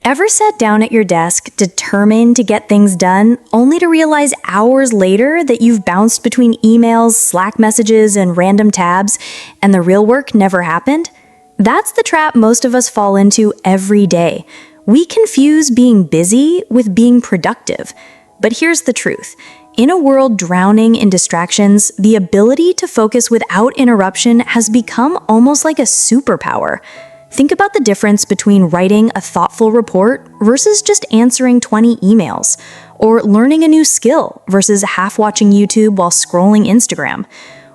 Ever sat down at your desk, determined to get things done, only to realize hours later that you've bounced between emails, Slack messages, and random tabs, and the real work never happened? That's the trap most of us fall into every day. We confuse being busy with being productive. But here's the truth. In a world drowning in distractions, the ability to focus without interruption has become almost like a superpower. Think about the difference between writing a thoughtful report versus just answering 20 emails, or learning a new skill versus half watching YouTube while scrolling Instagram.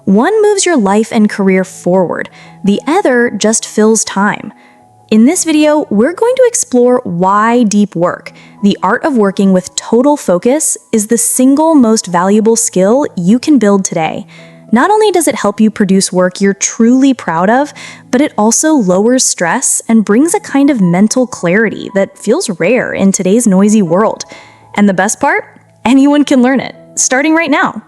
One moves your life and career forward, the other just fills time. In this video, we're going to explore why deep work, the art of working with total focus, is the single most valuable skill you can build today. Not only does it help you produce work you're truly proud of, but it also lowers stress and brings a kind of mental clarity that feels rare in today's noisy world. And the best part? Anyone can learn it, starting right now.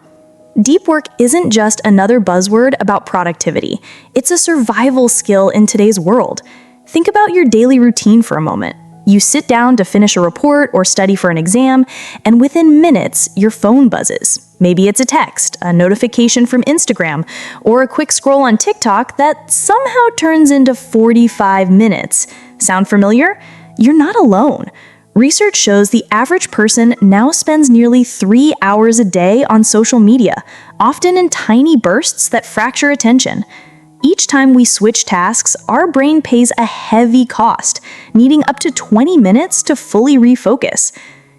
Deep work isn't just another buzzword about productivity. It's a survival skill in today's world. Think about your daily routine for a moment. You sit down to finish a report or study for an exam, and within minutes, your phone buzzes. Maybe it's a text, a notification from Instagram, or a quick scroll on TikTok that somehow turns into 45 minutes. Sound familiar? You're not alone. Research shows the average person now spends nearly 3 hours a day on social media, often in tiny bursts that fracture attention. Each time we switch tasks, our brain pays a heavy cost, needing up to 20 minutes to fully refocus.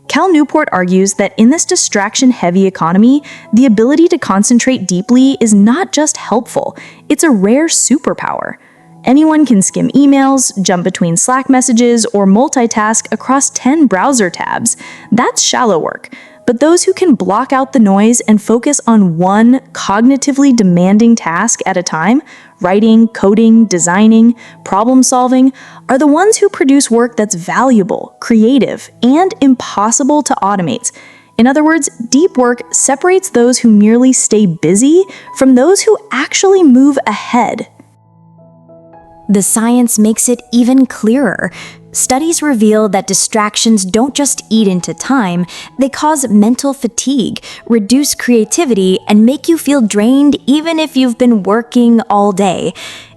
Cal Newport argues that in this distraction-heavy economy, the ability to concentrate deeply is not just helpful, it's a rare superpower. Anyone can skim emails, jump between Slack messages, or multitask across 10 browser tabs. That's shallow work. But those who can block out the noise and focus on one cognitively demanding task at a time, writing, coding, designing, problem solving, are the ones who produce work that's valuable, creative, and impossible to automate. In other words, deep work separates those who merely stay busy from those who actually move ahead. The science makes it even clearer. Studies reveal that distractions don't just eat into time, they cause mental fatigue, reduce creativity, and make you feel drained even if you've been working all day.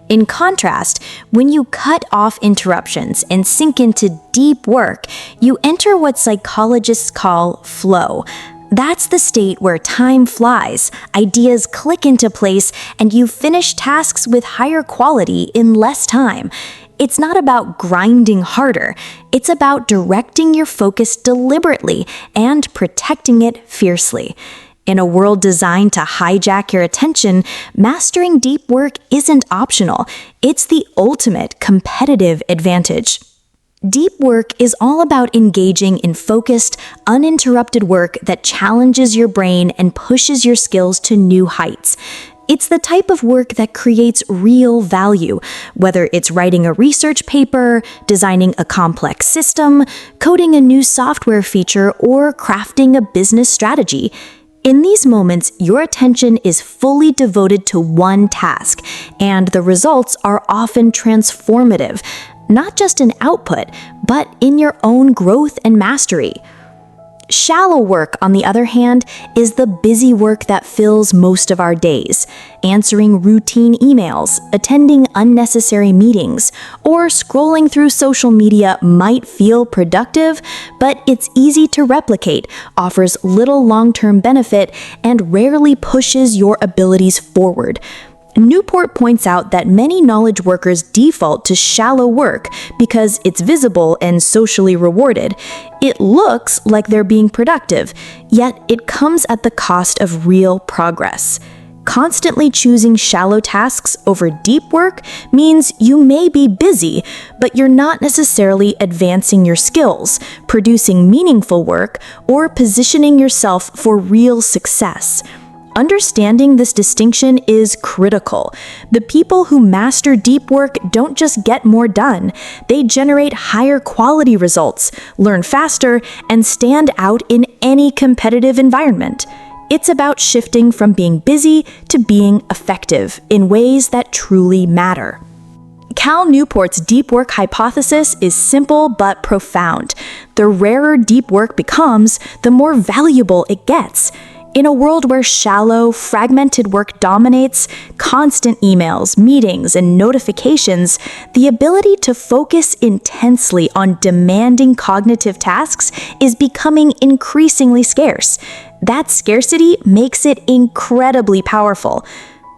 In contrast, when you cut off interruptions and sink into deep work, you enter what psychologists call flow. That's the state where time flies, ideas click into place, and you finish tasks with higher quality in less time. It's not about grinding harder, it's about directing your focus deliberately and protecting it fiercely. In a world designed to hijack your attention, mastering deep work isn't optional. It's the ultimate competitive advantage. Deep work is all about engaging in focused, uninterrupted work that challenges your brain and pushes your skills to new heights. It's the type of work that creates real value, whether it's writing a research paper, designing a complex system, coding a new software feature, or crafting a business strategy. In these moments, your attention is fully devoted to one task, and the results are often transformative. Not just in output, but in your own growth and mastery. Shallow work, on the other hand, is the busy work that fills most of our days. Answering routine emails, attending unnecessary meetings, or scrolling through social media might feel productive, but it's easy to replicate, offers little long-term benefit, and rarely pushes your abilities forward. Newport points out that many knowledge workers default to shallow work because it's visible and socially rewarded. It looks like they're being productive, yet it comes at the cost of real progress. Constantly choosing shallow tasks over deep work means you may be busy, but you're not necessarily advancing your skills, producing meaningful work, or positioning yourself for real success. Understanding this distinction is critical. The people who master deep work don't just get more done, they generate higher quality results, learn faster, and stand out in any competitive environment. It's about shifting from being busy to being effective in ways that truly matter. Cal Newport's deep work hypothesis is simple but profound. The rarer deep work becomes, the more valuable it gets. In a world where shallow, fragmented work dominates, constant emails, meetings, and notifications, the ability to focus intensely on demanding cognitive tasks is becoming increasingly scarce. That scarcity makes it incredibly powerful.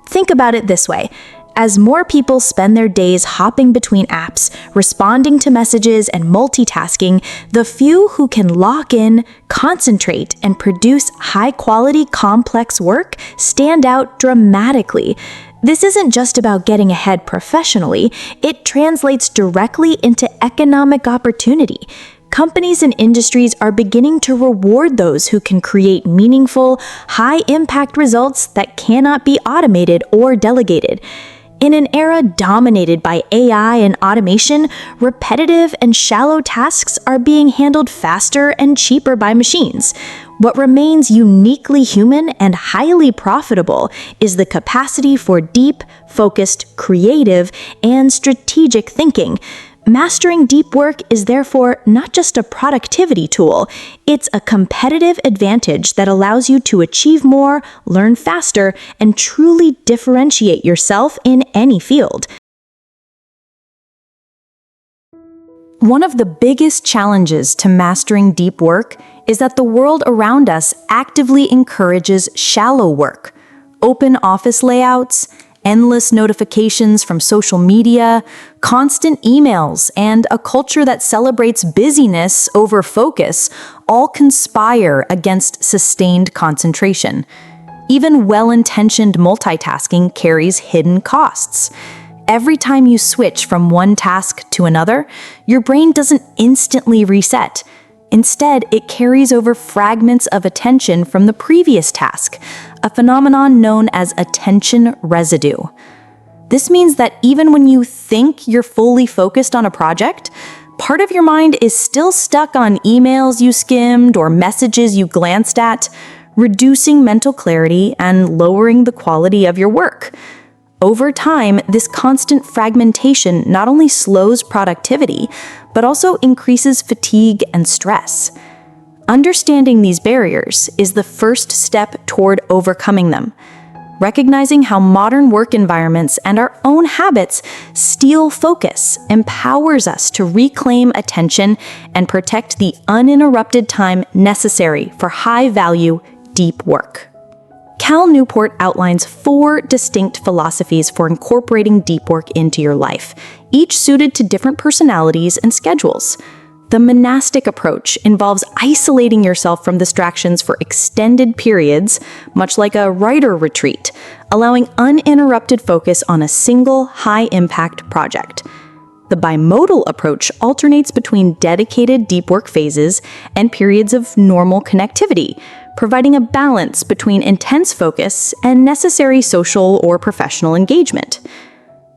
Think about it this way. As more people spend their days hopping between apps, responding to messages, and multitasking, the few who can lock in, concentrate, and produce high-quality, complex work stand out dramatically. This isn't just about getting ahead professionally, it translates directly into economic opportunity. Companies and industries are beginning to reward those who can create meaningful, high-impact results that cannot be automated or delegated. In an era dominated by AI and automation, repetitive and shallow tasks are being handled faster and cheaper by machines. What remains uniquely human and highly profitable is the capacity for deep, focused, creative, and strategic thinking. Mastering deep work is therefore not just a productivity tool, it's a competitive advantage that allows you to achieve more, learn faster, and truly differentiate yourself in any field. One of the biggest challenges to mastering deep work is that the world around us actively encourages shallow work. Open office layouts, endless notifications from social media, constant emails, and a culture that celebrates busyness over focus all conspire against sustained concentration. Even well-intentioned multitasking carries hidden costs. Every time you switch from one task to another, your brain doesn't instantly reset. Instead, it carries over fragments of attention from the previous task, a phenomenon known as attention residue. This means that even when you think you're fully focused on a project, part of your mind is still stuck on emails you skimmed or messages you glanced at, reducing mental clarity and lowering the quality of your work. Over time, this constant fragmentation not only slows productivity, but also increases fatigue and stress. Understanding these barriers is the first step toward overcoming them. Recognizing how modern work environments and our own habits steal focus empowers us to reclaim attention and protect the uninterrupted time necessary for high-value, deep work. Cal Newport outlines 4 distinct philosophies for incorporating deep work into your life, each suited to different personalities and schedules. The monastic approach involves isolating yourself from distractions for extended periods, much like a writer retreat, allowing uninterrupted focus on a single high-impact project. The bimodal approach alternates between dedicated deep work phases and periods of normal connectivity, providing a balance between intense focus and necessary social or professional engagement.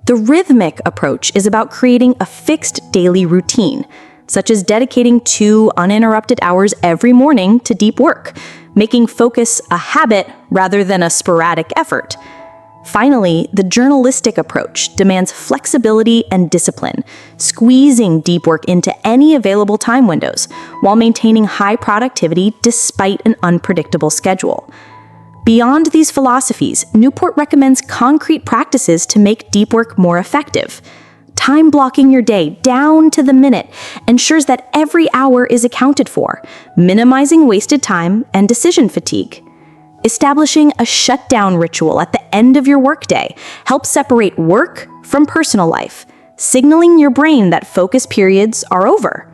The rhythmic approach is about creating a fixed daily routine, such as dedicating 2 uninterrupted hours every morning to deep work, making focus a habit rather than a sporadic effort. Finally, the journalistic approach demands flexibility and discipline, squeezing deep work into any available time windows while maintaining high productivity despite an unpredictable schedule. Beyond these philosophies, Newport recommends concrete practices to make deep work more effective. Time blocking your day down to the minute ensures that every hour is accounted for, minimizing wasted time and decision fatigue. Establishing a shutdown ritual at the end of your workday helps separate work from personal life, signaling your brain that focus periods are over.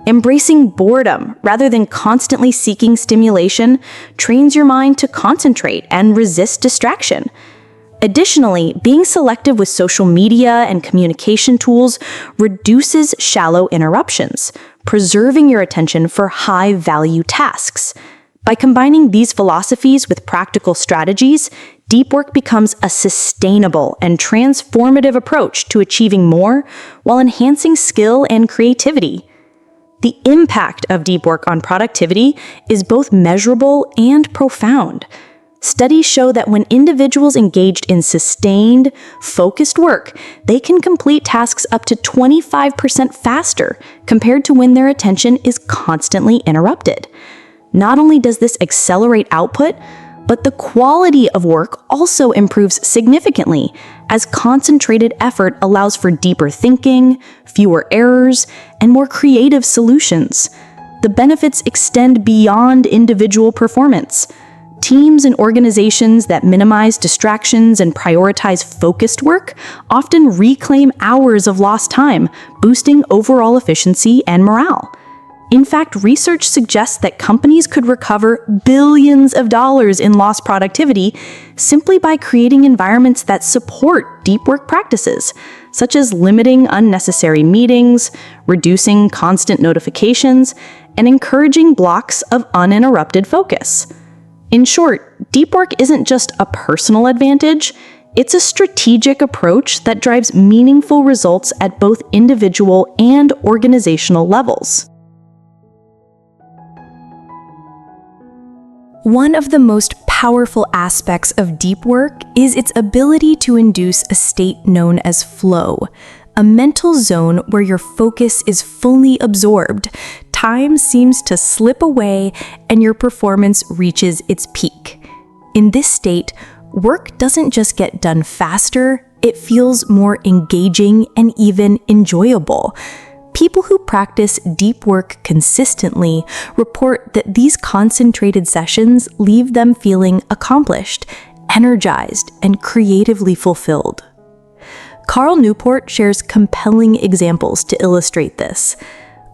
Embracing boredom rather than constantly seeking stimulation trains your mind to concentrate and resist distraction. Additionally, being selective with social media and communication tools reduces shallow interruptions, preserving your attention for high-value tasks. By combining these philosophies with practical strategies, deep work becomes a sustainable and transformative approach to achieving more while enhancing skill and creativity. The impact of deep work on productivity is both measurable and profound. Studies show that when individuals engaged in sustained, focused work, they can complete tasks up to 25% faster compared to when their attention is constantly interrupted. Not only does this accelerate output, but the quality of work also improves significantly, as concentrated effort allows for deeper thinking, fewer errors, and more creative solutions. The benefits extend beyond individual performance. Teams and organizations that minimize distractions and prioritize focused work often reclaim hours of lost time, boosting overall efficiency and morale. In fact, research suggests that companies could recover billions of dollars in lost productivity simply by creating environments that support deep work practices, such as limiting unnecessary meetings, reducing constant notifications, and encouraging blocks of uninterrupted focus. In short, deep work isn't just a personal advantage, it's a strategic approach that drives meaningful results at both individual and organizational levels. One of the most powerful aspects of deep work is its ability to induce a state known as flow, a mental zone where your focus is fully absorbed, time seems to slip away, and your performance reaches its peak. In this state, work doesn't just get done faster, it feels more engaging and even enjoyable. People who practice deep work consistently report that these concentrated sessions leave them feeling accomplished, energized, and creatively fulfilled. Cal Newport shares compelling examples to illustrate this.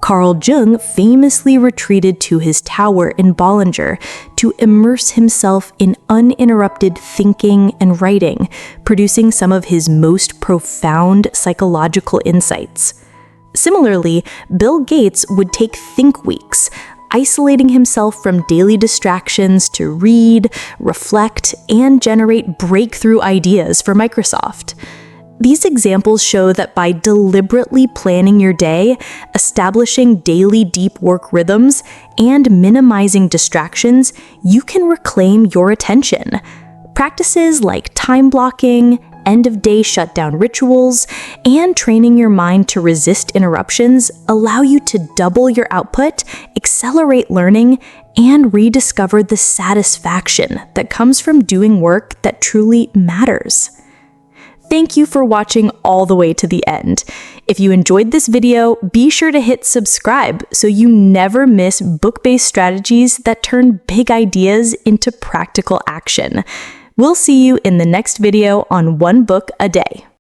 Carl Jung famously retreated to his tower in Bollinger to immerse himself in uninterrupted thinking and writing, producing some of his most profound psychological insights. Similarly, Bill Gates would take think weeks, isolating himself from daily distractions to read, reflect, and generate breakthrough ideas for Microsoft. These examples show that by deliberately planning your day, establishing daily deep work rhythms, and minimizing distractions, you can reclaim your attention. Practices like time blocking, end-of-day shutdown rituals, and training your mind to resist interruptions allow you to double your output, accelerate learning, and rediscover the satisfaction that comes from doing work that truly matters. Thank you for watching all the way to the end. If you enjoyed this video, be sure to hit subscribe so you never miss book-based strategies that turn big ideas into practical action. We'll see you in the next video on One Book a Day.